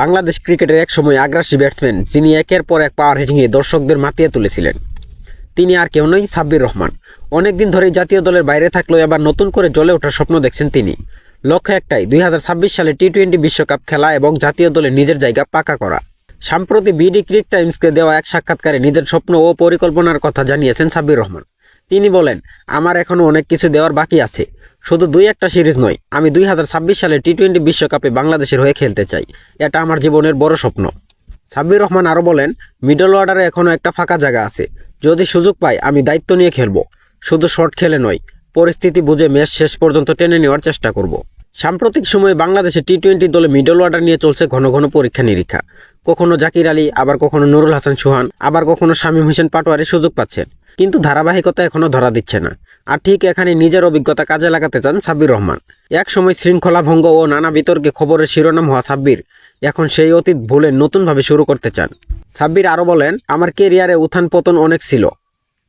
বাংলাদেশ ক্রিকেটের এক সময় আগ্রাসী ব্যাটসম্যান যিনি একের পর এক পাওয়ার হিটিংয়ে দর্শকদের মাতিয়ে তুলেছিলেন, তিনি আর কেউ নয়, সাব্বির রহমান। অনেকদিন ধরেই জাতীয় দলের বাইরে থাকলেও এবার নতুন করে জ্বলে ওঠার স্বপ্ন দেখছেন তিনি। লক্ষ্য একটাই, 2026 সালে টি-20 বিশ্বকাপ খেলা এবং জাতীয় দলে নিজের জায়গা পাকা করা। সম্প্রতি বিডি ক্রিক টাইমসকে দেওয়া এক সাক্ষাৎকারে নিজের স্বপ্ন ও পরিকল্পনার কথা জানিয়েছেন সাব্বির রহমান। তিনি বলেন, আমার এখনও অনেক কিছু দেওয়ার বাকি আছে। শুধু 2-1টা সিরিজ নয়, আমি 2026 সালে টি-20 বিশ্বকাপে বাংলাদেশের হয়ে খেলতে চাই। এটা আমার জীবনের বড় স্বপ্ন। সাব্বির রহমান আরও বলেন, মিডল অর্ডারে এখনও একটা ফাঁকা জায়গা আছে। যদি সুযোগ পাই আমি দায়িত্ব নিয়ে খেলব। শুধু শর্ট খেলে নয়, পরিস্থিতি বুঝে ম্যাচ শেষ পর্যন্ত টেনে নেওয়ার চেষ্টা করব। সাম্প্রতিক সময়ে বাংলাদেশে টি-20 দলে মিডল অর্ডার নিয়ে চলছে ঘন ঘন পরীক্ষা নিরীক্ষা। কখনো জাকির আলী, আবার কখনো নুরুল হাসান সোহান, আবার কখনো শামীম হোসেন পাটোয়ারি সুযোগ পাচ্ছেন, কিন্তু ধারাবাহিকতা এখনও ধরা দিচ্ছে না। আর ঠিক এখানে নিজের অভিজ্ঞতা কাজে লাগাতে চান সাব্বির রহমান। এক সময় শৃঙ্খলা ভঙ্গ ও নানা বিতর্কে খবরের শিরোনাম হওয়া সাব্বির এখন সেই অতীত ভুলে নতুনভাবে শুরু করতে চান। সাব্বির আরও বলেন, আমার কেরিয়ারে উত্থান পতন অনেক ছিল,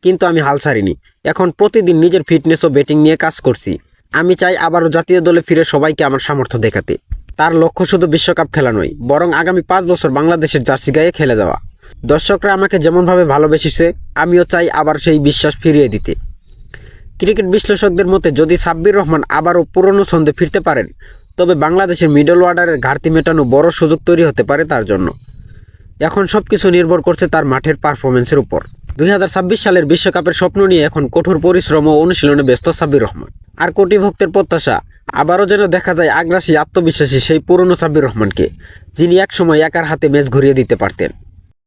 কিন্তু আমি হাল ছাড়িনি। এখন প্রতিদিন নিজের ফিটনেস ও ব্যাটিং নিয়ে কাজ করছি। আমি চাই আবারও জাতীয় দলে ফিরে সবাইকে আমার সামর্থ্য দেখাতে। তার লক্ষ্য শুধু বিশ্বকাপ খেলা নয়, বরং আগামী 5 বছর বাংলাদেশের জার্সি গায়ে খেলে যাওয়া। দর্শকরা আমাকে যেমনভাবে ভালোবেসেছে, আমিও চাই আবার সেই বিশ্বাস ফিরিয়ে দিতে। ক্রিকেট বিশ্লেষকদের মতে যদি সাব্বির রহমান আবারও পুরনো ছন্দে ফিরতে পারেন, তবে বাংলাদেশের মিডল অর্ডারের ঘাটতি মেটানো বড় সুযোগ তৈরি হতে পারে তার জন্য। এখন সব কিছু নির্ভর করছে তার মাঠের পারফরমেন্সের উপর। 2026 সালের বিশ্বকাপের স্বপ্ন নিয়ে এখন কঠোর পরিশ্রম ও অনুশীলনে ব্যস্ত সাব্বির রহমান। আর কোটি ভক্তের প্রত্যাশা, আবারও যেন দেখা যায় আগ্রাসী, আত্মবিশ্বাসী সেই পুরনো সাব্বির রহমানকে, যিনি একসময় একার হাতে ম্যাচ ঘুরিয়ে দিতে পারতেন।